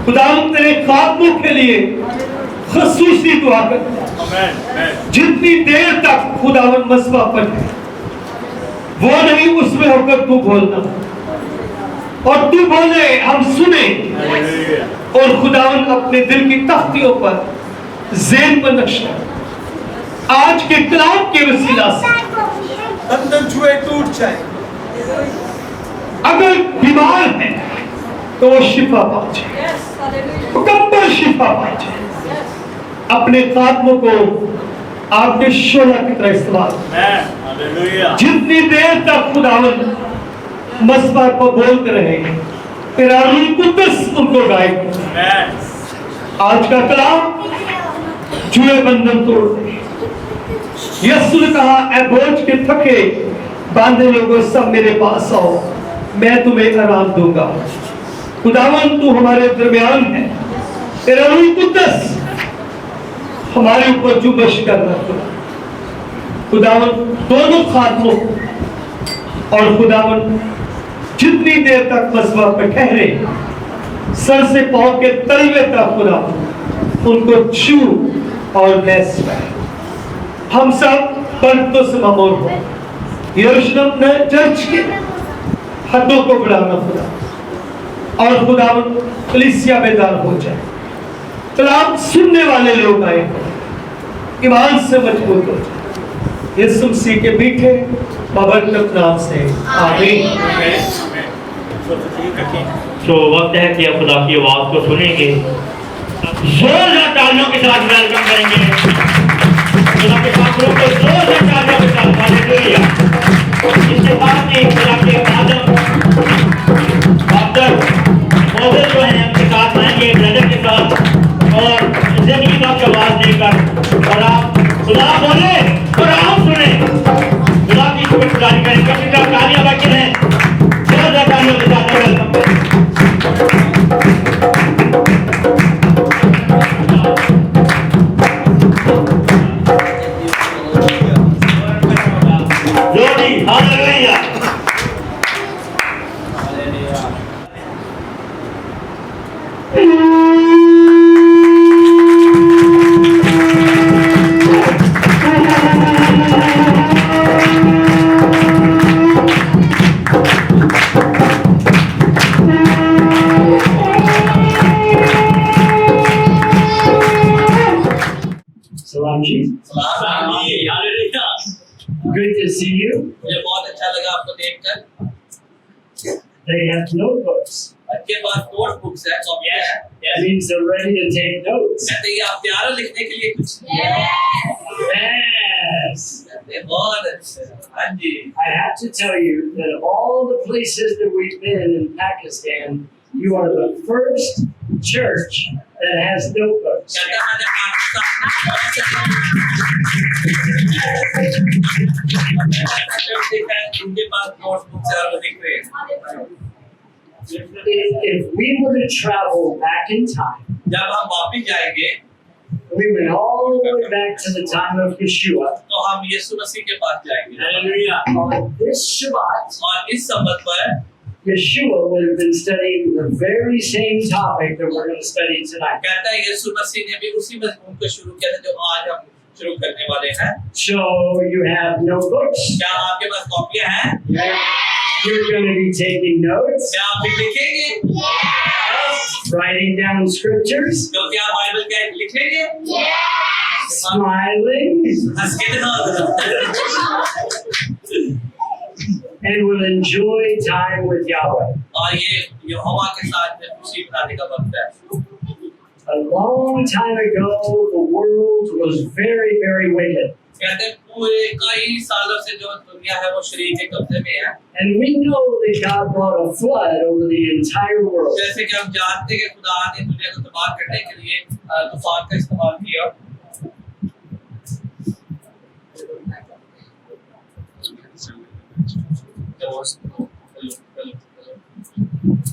खुदा तेरे खात्मों के लिए खसूसी दुआ करता है। जितनी देर तक खुदावन मसबा पर है वो नहीं उसमें होकर तू बोलना और तू बोले हम सुने और खुदावन अपने दिल की तख्तियों पर ज़ेन पर नक्शा आज के कलाम के वसीला से बंधन छुए टूट जाए। अगर बीमार है तो वो शिफा पा जाए, मुकम्मल शिफा पा जाए। अपने खात्मों को आपके शोला की तरह इस्तेमाल। जितनी देर तक खुदावन मसबा को बोलते रहेंगे तेरा रूह कुद्दस उनको गाइड करे। आज का कलाम जुए बंधन तोड़ दे। यीशु ने कहा ऐ बोझ के थके बांधे लोगों सब मेरे पास आओ मैं तुम्हें आराम दूंगा। खुदावन तू हमारे दरमियान है, तेरा रूह कुद्दस हमारे ऊपर जुबश कर रहा। खुदावन दोनों खात्मों और खुदावन जितनी देर तक मसबा पर ठहरे सर से पांव के तलवे तक खुदा उनको छू और मैस हम सब बरतों से मामूर हो। यरूशलेम ने चर्च के हदों को बढ़ाना खुदा और खुदा कलीसिया बेदार हो जाए। कलाम सुनने वाले लोग आए ईमान से मजबूत हो जाए। यीशु मसीह के मीठे बाबरकत नाम से आमीन। तो वक्त है कि अब खुदा की आवाज को सुनेंगे। जोरदार तालियों के साथ वेलकम करेंगे खुदा के पात्रों को जोरदार तालियों के साथ। हालेलुया। इसके बाद ही खुदा के आदम डॉक्टर मोहम्मद जो हैं अपने साथ आएंगे ब्रदर के साथ और जिंदगी का आवाज देकर और आप खुदा बोले और आप सुने खुदा की शुक्रगुजारी करें। कभी का तालियां बाकी हैं जोरदार तालियों के साथ वेलकम करें। Hallelujah. Salam ji. Good to see you. मुझे बहुत अच्छा लगा आपको देखकर। They have notebooks. आपके पास नोटबुक्स है, कॉपी है। That means they're ready to take notes. कहते हैं आप तैयार हो लिखने के लिए कुछ? Yes. कहते हैं बहुत अच्छे। हाँ जी। I have to tell you that of all the places that we've been in Pakistan, you are the first church that has notebooks. कहता है मैंने पाकिस्तान उनके पास नोटबुक्स है और वो लिख रहे हैं। if we were to travel back in time, जब हम वापस जाएंगे we went all the way back to the time of Yeshua. तो हम यीशु मसीह के पास जाएंगे हालेलुया On this Shabbat, और इस सबत पर Yeshua would have been studying the very same topic that we're going to study tonight. कहता है यीशु मसीह ने भी उसी मजमून को शुरू किया था जो आज हम शुरू करने वाले हैं So you have notebooks. क्या आपके पास कॉपियां हैं You're going to be taking notes, क्या आप भी लिखेंगे writing down scriptures, तो क्या बाइबल का एक लिखेंगे smiling, हंस के दिखाओ and will enjoy time with Yahweh. और ये यहोवा के साथ में खुशी मनाने का वक्त है A long time ago, the world was very, very wicked. कहते हैं पूरे कई सालों से जो दुनिया है वो शरीर के कब्जे में है And we know that God brought a flood over the entire world. जैसे कि हम जानते हैं कि खुदा ने दुनिया को तबाह करने के लिए तूफान का इस्तेमाल किया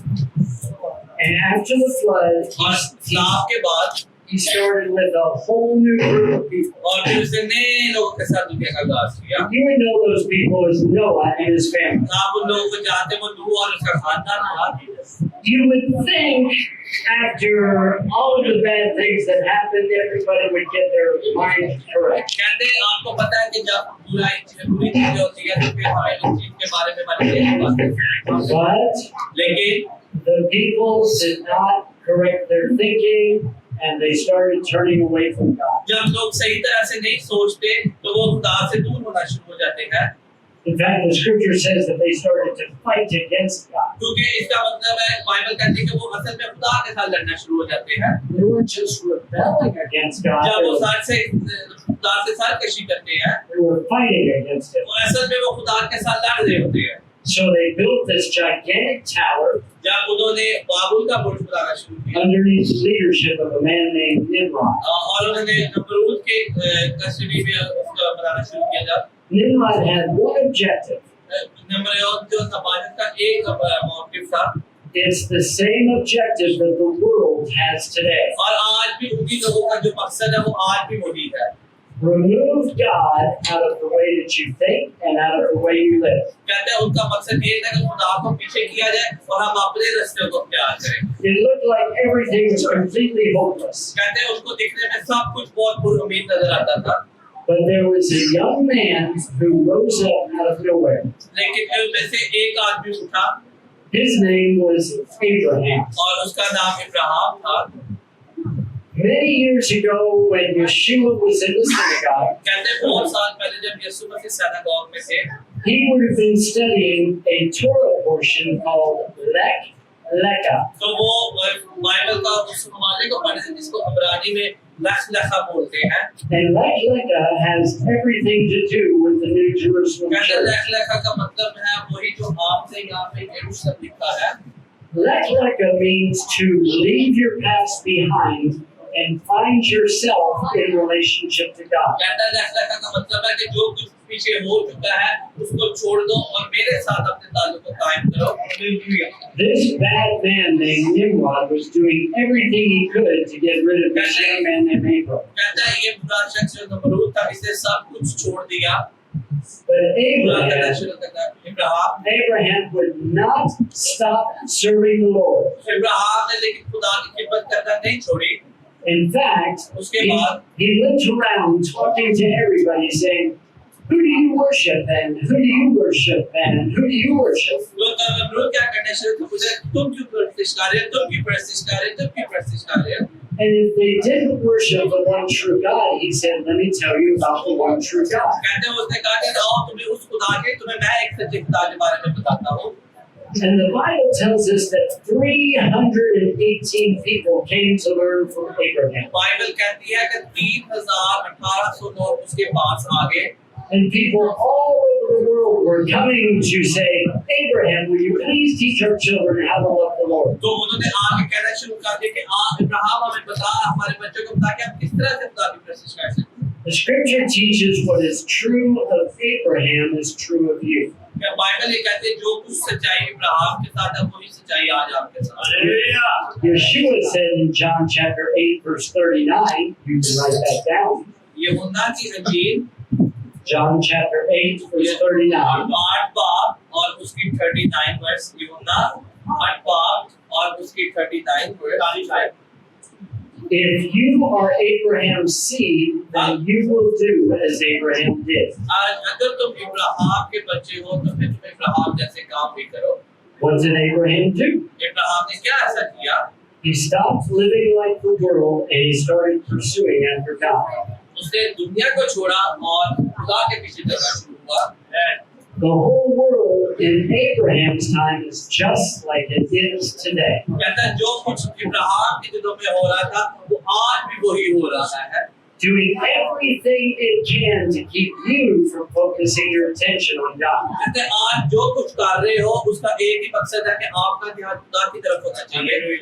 And after the flood, और सलाह के बाद he started with a whole new group of people. और फिर उसने नए लोगों के साथ दुनिया का आगाज किया You would know those people as Noah and his family. आप उन लोगों को जानते हो नूह और उसका खानदान था You would think after all of the bad things that happened, everybody would get their mind correct. कहते हैं आपको पता है कि जब बुरी चीजें होती है तो फिर हमें उस चीज के बारे में मालूम But लेकिन the people did not correct their thinking, and they started turning away from God. जब लोग सही तरह से नहीं सोचते तो वो खुदा से दूर होना शुरू हो जाते हैं In fact, the scripture says that they started to fight against God. क्योंकि इसका मतलब है बाइबल कहती है कि वो असल में खुदा के साथ लड़ना शुरू हो जाते हैं They weren't just rebelling against God, जब वो they खुदा से सरकशी करते हैं were fighting against Him. वो असल में वो खुदा के साथ लड़ रहे होते हैं So they built this gigantic tower जब उन्होंने बाबुल का बुर्ज बनाना शुरू किया underneath the leadership of a man named Nimrod. और उन्होंने नमरूद के कस्टडी में उसका बनाना शुरू किया जब Nimrod had one objective. Namrud जो समाज का एक मोटिव था It's the same objective that the world has today. और आज भी उन्हीं लोगों का जो मकसद है वो आज भी मौजूद है Remove God out of the way that you think and out of the way you live. कहते हैं उनका मकसद ये था कि खुदा को पीछे किया जाए और हम अपने रास्ते को प्यार करें It looked like everything was completely hopeless. कहते हैं उनको दिखने में सब कुछ बहुत पुरुमीद नजर आता था But there was a young man who rose up out of nowhere. लेकिन उनमें से एक आदमी उठा His name was Abraham. और उसका नाम इब्राहिम था Many years ago, when Yeshua was in the synagogue, कहते हैं बहुत साल पहले जब यीशु मसीह सिनागोग में थे he would have been studying a Torah portion called Lech Lecha. तो वो बाइबल का उस हवाले को पढ़े थे जिसको इब्रानी में लेख लेखा बोलते हैं And Lech Lecha has everything to do with the New Jerusalem कहते हैं church. लेख लेखा का मतलब है वही जो आपसे यहाँ पे यरूशलेम लिखा है Lech Lecha means to leave your past behind and find yourself in relationship to God. कहता है लेख लेखा का मतलब है कि जो कुछ पीछे हो चुका है उसको छोड़ दो और मेरे साथ अपने ताल्लुक को कायम करो This bad man named Nimrod was doing everything he could to get rid of this young man named Abraham. कहता है ये बुरा शख्स जो नमरूद था इसने सब कुछ छोड़ दिया But बुरा करना शुरू करना Abraham would not stop serving the Lord. Ibrahim ने लेकिन खुदा की खिदमत करना नहीं छोड़ी In fact, उसके बाद he went around talking to everybody saying, who do you worship and who do you worship and who do you worship? लोग नमरूद क्या करने शुरू किया मुझे तुम क्यों प्रतिष्ठा कर रहे हो तुम क्यों प्रतिष्ठा कर रहे हो तुम क्यों प्रतिष्ठा कर रहे हो And if they didn't worship the one true God, he said, let me tell you about the one true God. कहते हैं उसने कहा कि आओ तुम्हें उस खुदा के तुम्हें मैं एक सच्चे खुदा के बारे में बताता हूँ And the Bible tells us that 318 people came to learn from Abraham. Bible कहती है कि 3,1800 लोग उसके पास आ गए And people all over the world were coming to say, Abraham, will you please teach our children how to love the Lord? तो उन्होंने आगे कहना शुरू कर दिया कि इब्राहिम हमें बता हमारे बच्चों को बता कि हम किस तरह से खुदा की प्रशंसा कर सकते हैं The scripture teaches what is true of Abraham is true of you. Bible ये कहते हैं जो कुछ सच्चाई इब्राहिम के साथ है वही सच्चाई आज आपके साथ है। Yeshua said in John chapter 8 verse 39, you can write that down. यूहन्ना की इंजील John chapter 8 verse 39. 8 बाब और उसकी 39 वर्स। यूहन्ना 8 बाब और उसकी 39 verse. If you are Abraham's seed, then you will do as Abraham did. आज अगर तुम इब्राहिम के बच्चे हो तो फिर तुम इब्राहिम जैसे काम भी करो। What did Abraham do? Ibrahim ने क्या ऐसा किया? He stopped living like the world and he started pursuing after God. उसने दुनिया को छोड़ा और खुदा के पीछे चलना शुरू हुआ। The whole world in Abraham's time is just like it is today. कहता है जो कुछ इब्राहिम के दिनों में हो रहा था वो आज भी वही हो रहा है। Doing everything it can to keep you from focusing your attention on God. कहते हैं आज जो कुछ कर रहे हो उसका एक ही मकसद है कि आपका ध्यान खुदा की तरफ होना चाहिए।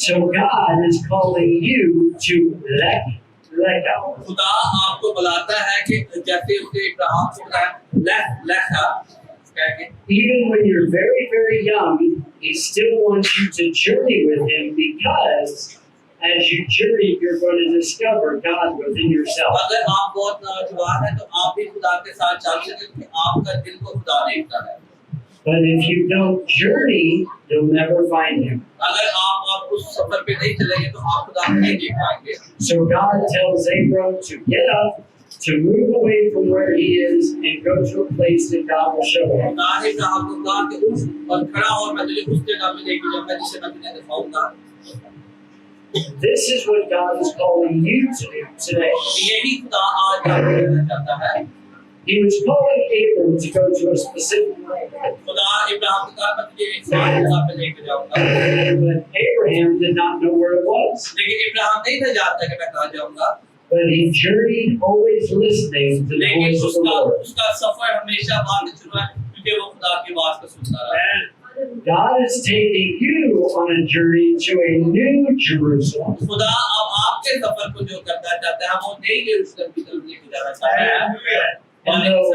So God is calling you to let go. खुदा आपको बुलाता है कि जैसे उसने इब्राहिम को बुलाया लेखा कहके। Even when you're very, very young, He still wants you to journey with Him because as you journey, you're going to discover God within yourself. अगर आप बहुत नौजवान हैं तो आप भी खुदा के साथ चल सकते हैं कि आपका दिल को खुदा देखता है। But if you don't journey, you'll never find Him. अगर आप उस सफर पे नहीं चलेंगे तो आप खुदा को नहीं देख पाएंगे। So God tells Abram to get up, to move away from where he is, and go to a place that God will show him. खुदा ने इब्राहिम को कहा कि उठ और खड़ा हो, मैं तुझे उस जगह पे लेके जाऊंगा जिसे मैं तुझे दिखाऊंगा। This is what God is calling you to do today. यही खुदा आज आपको कहना चाहता है। He was calling Abram to go to a specific place. खुदा इब्राहिम को कहा मैं तुझे एक जगह पे लेके जाऊंगा। But Abraham did not know where it was. लेकिन इब्राहिम नहीं था जानता कि मैं कहाँ जाऊंगा। But he journeyed, always listening to the लेकिन voice of the Lord. उसका सफर हमेशा वहाँ से शुरू है क्योंकि वो खुदा की आवाज को सुनता रहा। God is taking you on a journey to a new Jerusalem. खुदा अब आपके सफर को जो करना चाहता है वो नई यरूशलेम की तरफ लेके जाना चाहता है। And though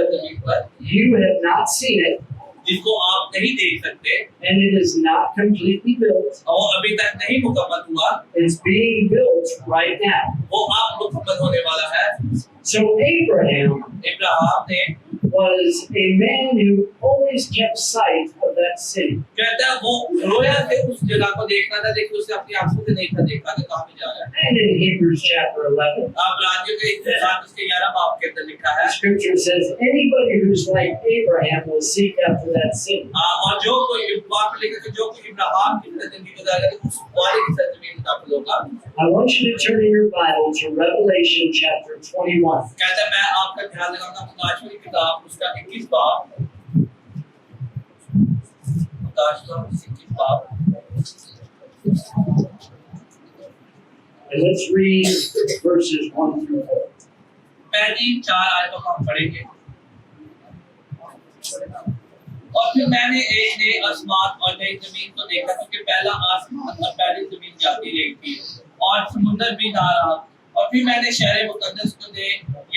you have not seen it, जिसको आप नहीं देख सकते, and it is not completely built, और अभी तक नहीं मुकम्मल हुआ, it's being built right now. वो आप मुकम्मल होने वाला है। So Abraham इब्राहिम ने was a man who always kept sight of that city. कहता है वो रोया से उस जगह को देखना था लेकिन उसने अपनी आंखों से नहीं था देखा कि कहाँ पे जा रहा है। And in Hebrews chapter 11, आप राज्यों के इतिहास उसके 11 बाब के अंदर लिखा है। the scripture says, anybody who's like Abraham will seek after that city. और जो कोई वहाँ पे लिखा कि जो कोई इब्राहिम की तरह जिंदगी गुजारेगा तो उस वाले की सरजमीन में दाखिल होगा। I want you to turn in your Bible to Revelation chapter 21. कहता है मैं आपका ध्यान लगाऊंगा प्रकाशवाणी की किताब उसका 21 बाब, प्रकाशवाणी 21 बाब। And let's read verses 1 through 4. पहली 4 आयतों को हम पढ़ेंगे। और फिर मैंने एक नए आसमान और नई जमीन को देखा क्योंकि पहला आसमान और पहली जमीन जाती रही थी और समुद्र भी ना रहा। और फिर मैंने शहर मुकद्दस को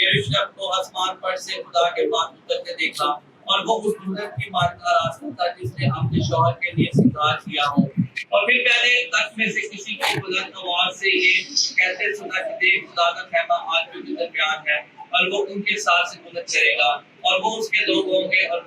यरूशलेम को आसमान पर से खुदा के पास उतरते देखा और वो उस दुल्हन की मानदार आसमान था जिसने अपने शौहर के लिए श्रृंगार किया हो। और फिर मैंने तख्त में से किसी की बुलंद आवाज से ये कहते सुना कि देख खुदा का खैमा आदमियों के दरमियान है और वो उनके साथ से मदद करेगा और वो उसके लोग होंगे और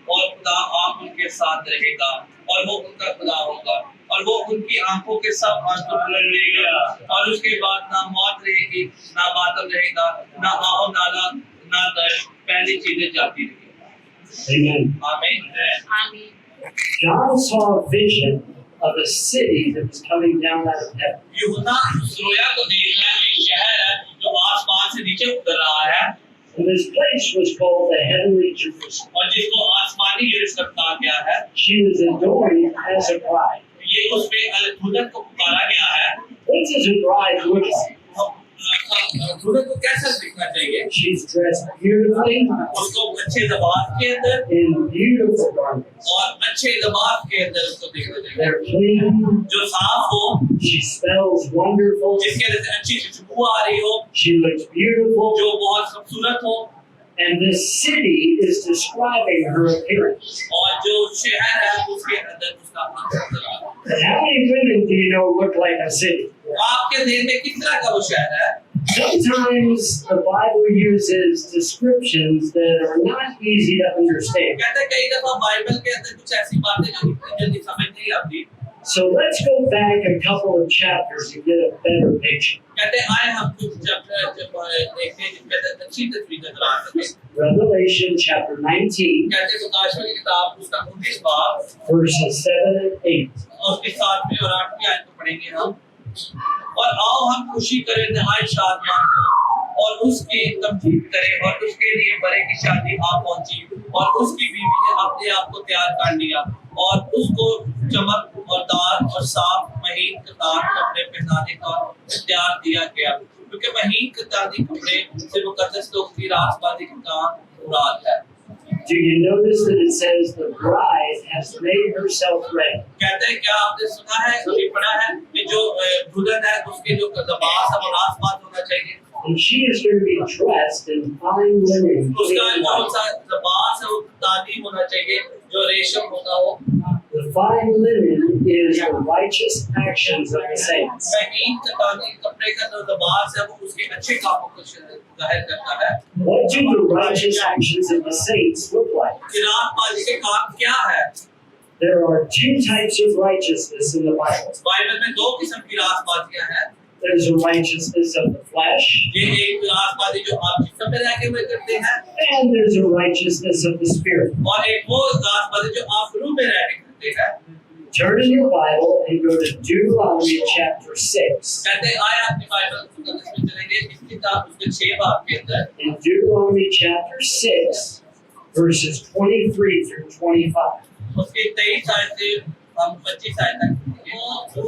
खुदा आप उनके साथ रहेगा और वो उनका खुदा होगा और वो उनकी आंखों के सब आंसू बुलंद लेगा और उसके बाद ना मौत रहेगी ना मातम रहेगा ना आओ नाला ना दर्द, पहली चीजें जाती रहेगी। Amen. आमीन। John saw a vision of a city that was coming down out of heaven. यूहन्ना रोया को देखना एक शहर है जो आसमान से नीचे उतर रहा है And this place was called the heavenly Jerusalem. और जिसको आसमानी यरूशलेम कहा गया है। She was adorned as a bride. ये उसपे दुल्हन को पुकारा गया है। What does a bride look like? दुल्हन को कैसा दिखना चाहिए? She's dressed beautifully उसको अच्छे लिबास के अंदर in beautiful garments. और अच्छे लिबास के अंदर उसको दिखना चाहिए They're clean. जो साफ हो, She smells wonderful. जिसके अंदर से अच्छी खुशबू आ रही हो, She looks beautiful. जो बहुत खूबसूरत हो। And this city is describing her appearance. और जो शहर है उसके अंदर उसका नजर आ रहा है। And how many women do you know look like a city? आपके ध्यान में किस तरह का वो शहर है? Sometimes the Bible uses descriptions that are not easy to understand. कहते हैं कई दफा बाइबल के अंदर कुछ ऐसी बातें जो इतनी जल्दी समझ नहीं आती। So let's go back a couple of chapters to get a better picture. कहते हैं आए हम कुछ चैप्टर जब देखते हैं जिनके अंदर अच्छी तस्वीर नजर आ सके। Revelation chapter 19, कहते हैं प्रकाश की किताब उसका 19 बाब verses 7 and 8. और उसके 7वीं और 8वीं आयत को पढ़ेंगे हम। और आओ हम खुशी करें नहाय शादमान हो और उसकी तमजीद करें और उसके लिए बड़े की शादी आ पहुंची और उसकी बीवी ने अपने आप को तैयार कर लिया और उसको चमक और दार और साफ महीन कतार कपड़े पहनाने का इख्तियार दिया गया क्योंकि महीन कतारी कपड़े से मुकद्दस लोग की राजबादी का काम मुराद है। Do you notice that it says the bride has made herself ready? कहते हैं क्या आपने सुना है कभी पढ़ा है कि जो दुल्हन है उसके जो लिबास है वो राजबाद होना चाहिए And she is going to be dressed in fine linen. उसका clean जो white. सा लिबास है वो तालीम होना चाहिए जो रेशम होगा वो The fine linen is the righteous actions of the saints. महीन कतारी कपड़े का जो लिबास है वो उसके अच्छे कामों को जाहिर करता है। What do the righteous actions of the saints look like? कि राजबादी के काम क्या है? There are two types of righteousness in the Bible. Bible में दो किस्म की राजबादियां हैं। There's a righteousness of the flesh, ये एक राजबादी जो आप जिस्म में रहते हुए करते हैं and there's a righteousness of the spirit. और एक वो राजबादी जो आप रूह में रह के करते हैं। Turn in your Bible and go to Deuteronomy chapter 6. कहते हैं आए अपनी बाइबल मुकद्दस में चलेंगे इस किताब उसके 6 बाब के अंदर In Deuteronomy chapter 6, verses 23 through 25. उसके 23 आयत से हम 25 आयत तक पढ़ेंगे।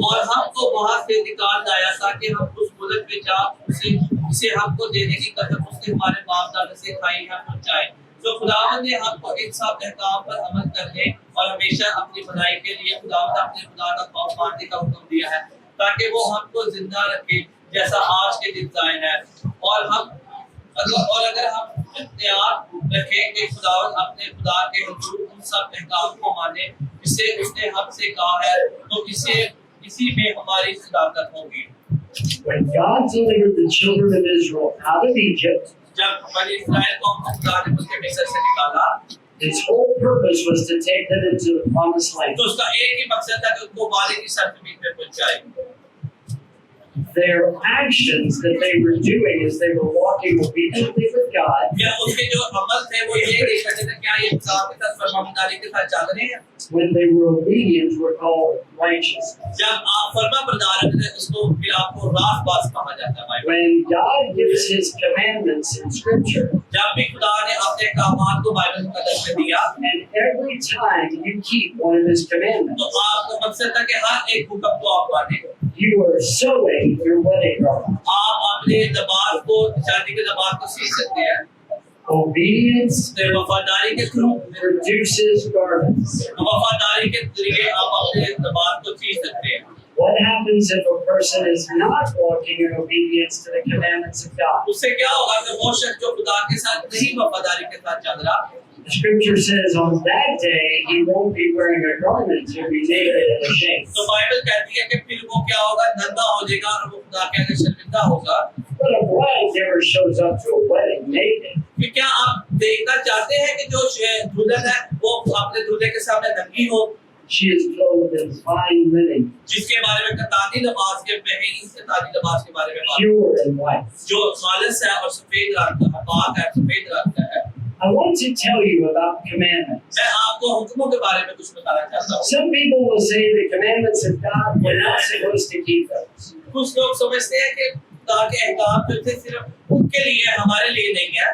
और हमको वहां से निकाल लाया ताकि हम उस मुल्क में जा उसे हमको देने की कसम उसने हमारे बाप दादा से खाई है पहुंचाए तो खुदावंद ने हमको इन सब अहकाम पर अमल करने और हमेशा अपनी भलाई के लिए खुदावंद अपने खुदा का खौफ मानने का हुक्म दिया है ताकि वो हमको जिंदा रखे जैसा आज के दिन जाहिर है और अगर हम इख्तियार रखें कि खुदावंद अपने खुदा के हुजूर उन सब अहकाम को माने जिसे उसने हमसे कहा है तो इसी में हमारी सदाकत होगी। When God delivered the children of Israel out of Egypt, जब बनी इस्राएल को खुदा ने उसके मिस्र से निकाला his whole purpose was to take them into the promised land. तो उसका एक ही मकसद था कि उनको वादे की सरजमीन में पहुंचाए। Their actions that they were doing as they were walking obediently with God, या उसके जो अमल थे वो ये नहीं करते थे क्या ये खुदा के साथ फरमाबरदारी के साथ चल रहे हैं when they were obedient, were called righteous. जब आप फरमाबरदार होते हैं उसको फिर आपको रास्तबाज कहा जाता है भाई। When God gives His commandments in Scripture, जब भी खुदा ने अपने कामात को बाइबल मुकद्दस में दिया and every time you keep one of His तो commandments, आपका मकसद था कि हर एक हुक्म को आप माने you are sewing your wedding garment. आप अपने दबाव को शादी के दबाव को सीख सकते हैं। Obedience तो वफादारी के थ्रू produces garments. वफादारी के जरिए आप अपने दबाव को सीख सकते हैं। What happens if a person is not walking in obedience to the commandments of God? उससे क्या होगा कि वो शख्स जो खुदा के साथ नहीं वफादारी के साथ चल रहा The Scripture says on that day he won't be wearing a garment to be naked and ashamed. तो बाइबल कहती है कि फिर वो क्या होगा नंगा हो जाएगा और वो खुदा के आगे शर्मिंदा होगा। But a bride never shows up to a wedding naked. कि क्या आप देखना चाहते हैं कि जो दुल्हन है वो अपने दूल्हे के सामने नंगी हो She is clothed in fine linen, जिसके बारे में कतानी लिबास के महीन कतानी लिबास के बारे में बात pure and white. जो खालिस है और सफेद रंग का है पाक है सफेद रंग का है। I want to tell you about commandments. मैं आपको हुक्मों के बारे में कुछ बताना चाहता हूँ। Some people will say the commandments of God, we're not supposed to keep those. कुछ लोग समझते हैं कि खुदा के अहकाम जो थे सिर्फ उनके लिए है हमारे लिए नहीं है।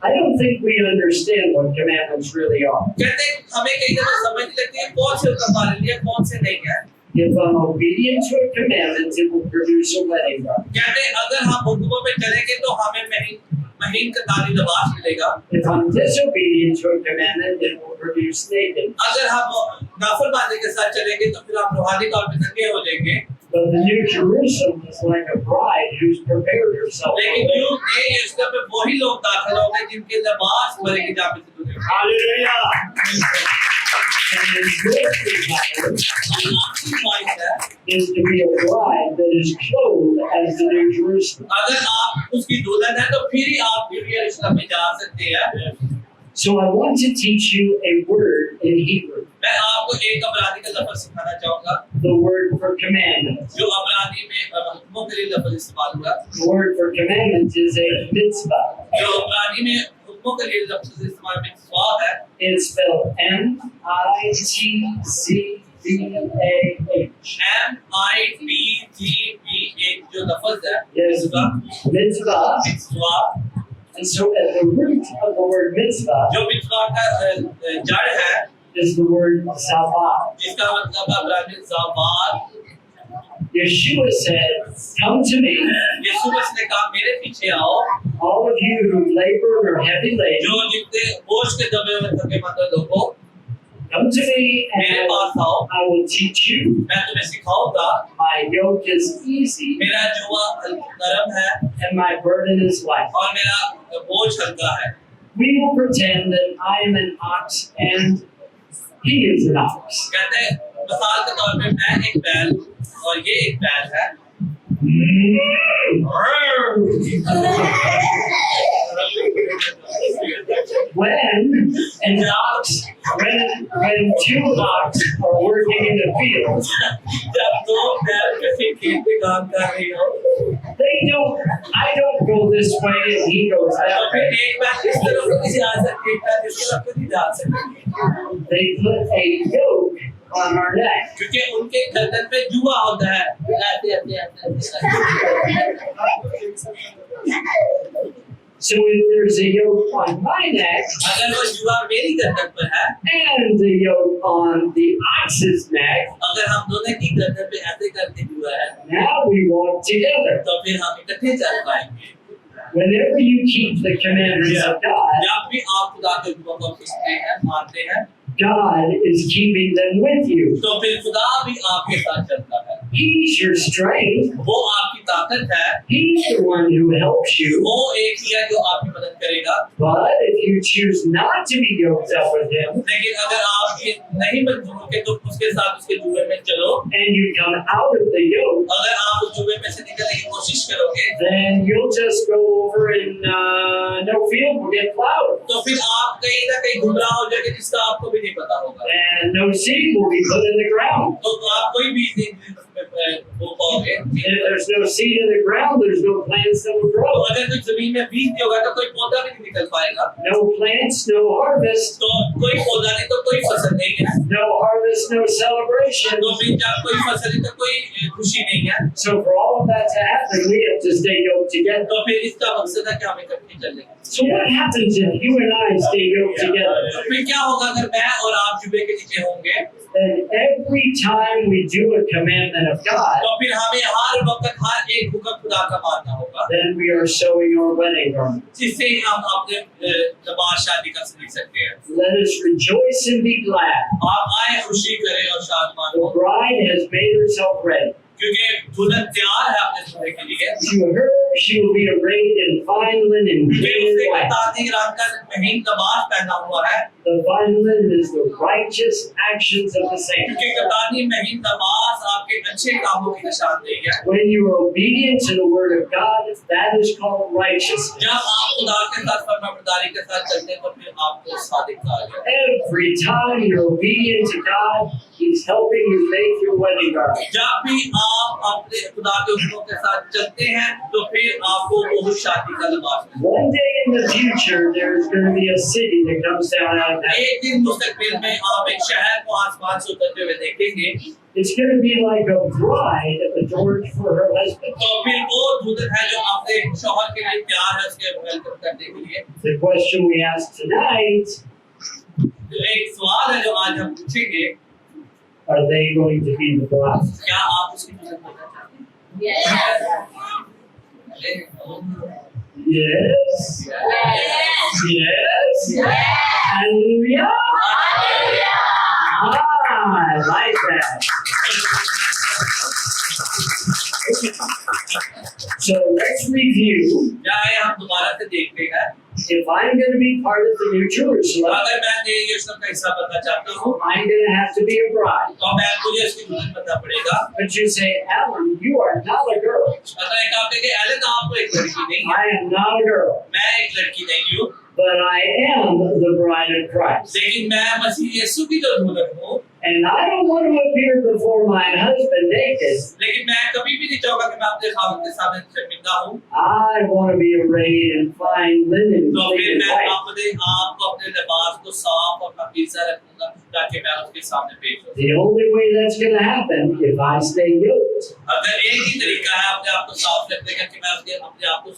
I don't think we understand what commandments really are. कहते हैं हमें कई दफा समझ नहीं लगती है कौन से हुक्म हमारे लिए कौन से नहीं है। If I'm obedient to a commandment, it will produce a wedding garment. कहते हैं अगर हम हुक्मों पे चलेंगे तो हमें महीन कतानी लिबास मिलेगा। If I'm disobedient to a commandment, it will produce naked. अगर हम नाफरमानी के साथ चलेंगे तो फिर हम रूहानी तौर पे नंगे हो जाएंगे। But the New Jerusalem is like a bride who's prepared herself. लेकिन यूं ने यरूशलेम में वही लोग दाखिल होंगे जिनके लिबास भरे की जामे से धुले होंगे। Hallelujah. And your desire is to be a bride that is clothed as the New Jerusalem. अगर आप उसकी दुल्हन हैं तो फिर ही आप यरूशलेम में जा सकते हैं। So I want to teach you a word in Hebrew. मैं आपको एक अबरानी का लफ्ज़ सिखाना चाहूँगा। The word for commandment. जो अबरानी में हुक्मों के लिए लफ्ज़ इस्तेमाल होगा। The word for commandment is a mitzvah. जो अबरानी में हुक्मों के लिए लफ्ज़ इस्तेमाल मिtzvah है। It's spelled M-I-T-Z-V-A-H. M-I-T-Z-V-A जो लफ्ज़ है। Yes, mitzvah. मिtzvah। And so at the root of the word mitzvah जो मिtzvah का जड़ है is the word zavat. जिसका मतलब है अबरानी ज़ावात। Yeshua said, "Come to me, यीशु मसीह ने कहा मेरे पीछे आओ all of you who labor and are heavy laden. जो जितने बोझ के दबे हुए थके मांदे लोगों Come to me मेरे and पास आओ I will teach you. मैं तुम्हें सिखाऊंगा My yoke is easy मेरा जुआ नरम है and my burden is light." और मेरा बोझ हल्का है। We will pretend that I am an ox and he is an ox. कहते हैं मिसाल के तौर पे मैं एक बैल और ये एक बैल है। When two ox are working in the field, जब दो बैल किसी खेत में काम कर रही हो I don't go this way and he goes तो that फिर way. एक बैल इस तरफ नहीं जा सकती एक बैल इस तरफ नहीं जा सकती They put a yoke on our neck. क्योंकि उनके गर्दन पे जुआ होता है। So if there's a yoke on my neck अगर वो जुआ मेरी गर्दन पर है and the yoke on the ox's neck, अगर हम दोनों की गर्दन पे ऐसे करके जुआ है now we walk together. तो फिर हम इकट्ठे चल पाएंगे। Whenever you keep the commandments of God, जब भी आप खुदा के हुक्मों को सीखते हैं मानते हैं God is keeping them with you. तो फिर खुदा भी आपके साथ चलता है। He's your strength. वो आपकी ताकत है। He's the one who helps you. वो एक ही है जो आपकी मदद करेगा। But if you choose not to be yoked up with him लेकिन अगर आप ये नहीं मंजूर होंगे तो उसके साथ उसके जुए में चलो। and you come out of the yoke, अगर आप उस जुए में से निकलने की कोशिश करोगे then you'll just go over and no field will get plowed. तो फिर आप कहीं ना कहीं गुमराह हो जाएंगे जिसका आपको भी नहीं पता होगा। And no seed will be put in the ground. तो आप कोई बीज नहीं बो पाओगे। If there's no seed in the ground, there's no plants that will तो grow. अगर कोई जमीन में बीज नहीं होगा तो कोई पौधा भी नहीं निकल पाएगा। No plants, no harvest. तो कोई पौधा नहीं तो कोई फसल नहीं है। No harvest, no celebration. तो फिर जब कोई फसल नहीं तो कोई खुशी नहीं है। So for all of that to happen, we have to stay yoked together. तो फिर इसका मकसद है कि हम इकट्ठे चलें। So what happens if you and I stay yoked together? तो फिर क्या होगा अगर मैं और आप जुबे के नीचे होंगे? Then every time we do a commandment of God, तो फिर हमें हर वक्त हर एक हुक्म खुदा का मानना होगा। then we are sewing our wedding garment. जिससे हम अपने नमाज शादी का सीख सकते हैं। Let us rejoice and be glad. आप आए खुशी करें और शादमान The हो bride has made herself ready. क्योंकि दुल्हन तैयार है अपने दूल्हे के लिए। To her, she will be arrayed in fine linen, फिर clean उसने and white. ताज़ी रंग का महीन लबास पहना हुआ है। The fine linen is the righteous actions of the saints. क्योंकि कतानी महीन लबास आपके अच्छे कामों की निशानदेही है। When you are obedient to the word of God, that is called righteousness. जब आप खुदा के साथ फरमाबरदारी के साथ चलते हैं तो फिर आपको सादिक कहा गया। Every time you're obedient to God, He's helping you make your wedding garment. जब भी आप अपने खुदा के हुक्मों के साथ चलते हैं तो फिर आपको वो शादी का लिबास मिलता है। One day in the future, there's going to be a city that comes down out of heaven. एक दिन मुस्तकबिल में आप एक शहर को आसमान से उतरते हुए देखेंगे। It's going to be like a bride adorned for her husband. तो फिर वो दुल्हन है जो अपने शौहर के लिए तैयार है उसके वेलकम करने के लिए। The question we ask tonight, एक सवाल है जो आज हम पूछेंगे, are they going to be the bride? क्या आप उसकी दुल्हन बनना चाहते हैं? Yes. Yes. Yes. Hallelujah. Ah, I like that. So let's review. चाहे हम दोबारा से देखते हैं, If I'm going to be part of the New Jerusalem, अगर मैं नए यरूशलेम का हिस्सा बनना चाहता हूँ, I'm going to have to be a bride. तो मुझे इसकी दुल्हन बनना पड़ेगा। But you say, Alan, you are not a girl. अगर एक आप कहेंगे, एलन आप तो एक लड़की नहीं है, I am not a girl. मैं एक लड़की नहीं हूँ, But I am the bride of Christ. लेकिन मैं मसीह यीशु की जो दुल्हन हूँ, And I don't want to appear before my husband naked. लेकिन मैं कभी भी नहीं चाहूँगा कि मैं अपने खामद के सामने शर्मिंदा हूँ। I want to be arrayed in fine linen, तो फिर clean and मैं white. आपको अपने लिबास को साफ और नफीसा रखूंगा ताकि मैं उसके सामने पेश हो। The only way that's going to happen if I stay yoked. अगर एक ही तरीका है अपने आप को साफ रखने का कि मैं अपने आप को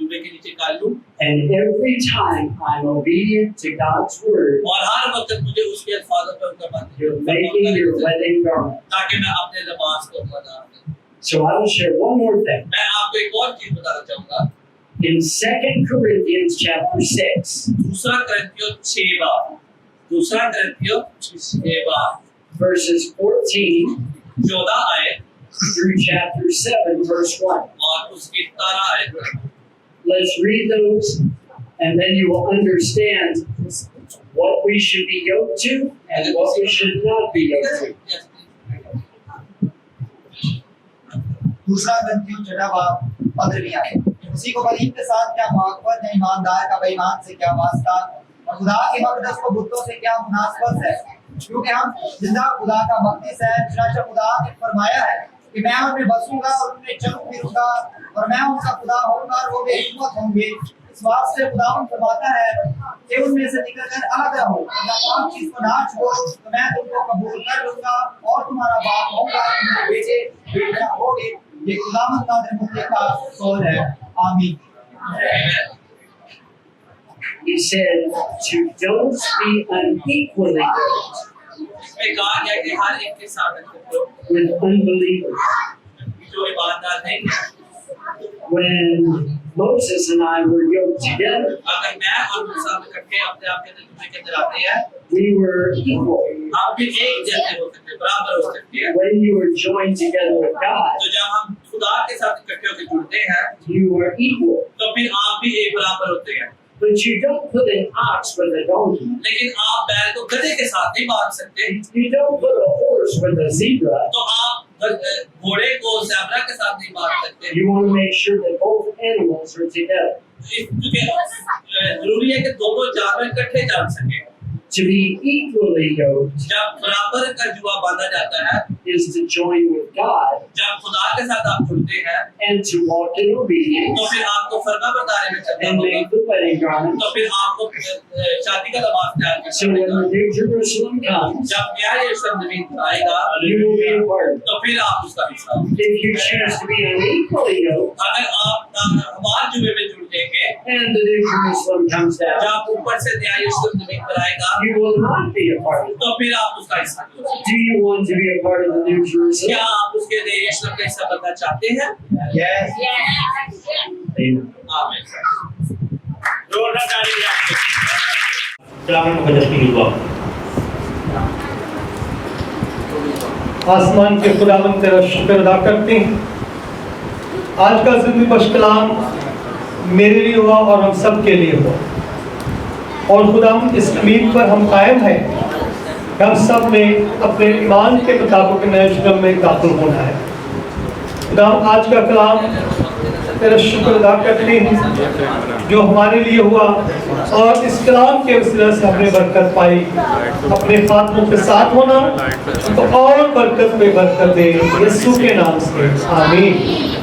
जुड़े के नीचे डाल लूं, And every time I'm obedient to God's word, और हर वक्त मुझे उसके अल्फाजों पर उतरना you're making your wedding garment. ताकि मैं अपने लिबास को बना दूं। So I will share one more thing. मैं आपको एक और चीज बताना चाहूंगा। In 2 Corinthians chapter 6, दूसरा करंथियों 6 verses 14 14 आयत through chapter 7, verse 1. और उसकी 17 आयत। Let's read those, and then you will understand what we should be yoked to and what we should not be yoked to. दूसरा ग्रंथियों 15वीं आयत। उसी को गरीब के साथ क्या मुआवजा है, ईमानदार का बेईमान से क्या वास्ता, और खुदा के मकदस को बुतों से क्या मुनासबत है, क्योंकि हम जिंदा खुदा का मकदस है। चुनांचे खुदा ने फरमाया है कि मैं उनमें बसूंगा और उनमें चलूं फिरूंगा और मैं उनका खुदा होऊंगा और वो मेरी उम्मत होंगे। इस बात से खुदा फरमाता है कि उनमें से निकलकर अलग रहो, नाकाम चीज को ना छोड़ो, तो मैं तुमको कबूल कर लूंगा और तुम्हारा बाप होऊंगा, तुम्हारे बेटे बेटियां होंगे। ये खुदावंद कादिर मुतलक का कौल है। आमीन। He said to don't be unequally yoked इसमें कहा गया कि हर एक के साथ with unbelievers. जो ईमानदार नहीं है। When Moses and I were yoked together, अगर मैं और मूसा इकट्ठे अपने आप के जुड़े के अंदर आते हैं, we were equal. आप भी एक जैसे हो सकते हैं, बराबर हो सकते हैं। When you were joined together with God, तो जब हम खुदा के साथ इकट्ठे होकर जुड़ते हैं, you were equal. तो फिर आप भी एक बराबर होते हैं। But you don't put an ox with a donkey. लेकिन आप बैल को गधे के साथ नहीं बांध सकते। You don't put a horse with a zebra. तो आप घोड़े को ज़ेब्रा के साथ नहीं बांध सकते। You want to make sure that both animals are together. क्योंकि जरूरी है कि दोनों जानवर इकट्ठे चल सके। To be equally yoked जब बराबर का जुआ बांधा जाता है, is to join with God जब खुदा के साथ आप जुड़ते हैं, and to walk in obedience तो फिर आपको फरमाबरदारी में चलना and होगा। make the wedding garment. तो फिर आपको शादी का लिबास तैयार So करना when होगा। the New Jerusalem comes, जब नया यरूशलेम जमीन पर आएगा, you will be a part of it. तो फिर आप उसका हिस्सा होंगे। If you choose to be unequally yoked अगर आप हमारे जुए में जुड़ जाएंगे, and the New Jerusalem comes down, जब ऊपर से नया यरूशलेम जमीन पर आएगा, you will not be a part of it. तो फिर आप उसका हिस्सा नहीं होंगे। Do you want to be a part of the New क्या Jerusalem? आप उसके नए यरूशलेम का हिस्सा बनना चाहते हैं? यस। Amen. आमीन। जोरदार ताली बजाएं। कलाम मुकद्दस की दुआ। आसमान के खुदावंद तेरा शुक्र अदा करते हैं। आज का ज़िंदगी बख्श कलाम मेरे लिए हुआ और हम सब के लिए हुआ, और खुदावंद इस उम्मीद पर हम कायम हैं कि हम सब में अपने ईमान के मुताबिक नए यरूशलेम में दाखिल होना है। खुदावंद आज का कलाम तेरा शुक्र अदा करते हैं जो हमारे लिए हुआ, और इस कलाम के वसीला से हमने बरकत पाई। अपने खातमों के साथ होना तो और बरकत पे बरकत दे, यीशु के नाम से आमीन।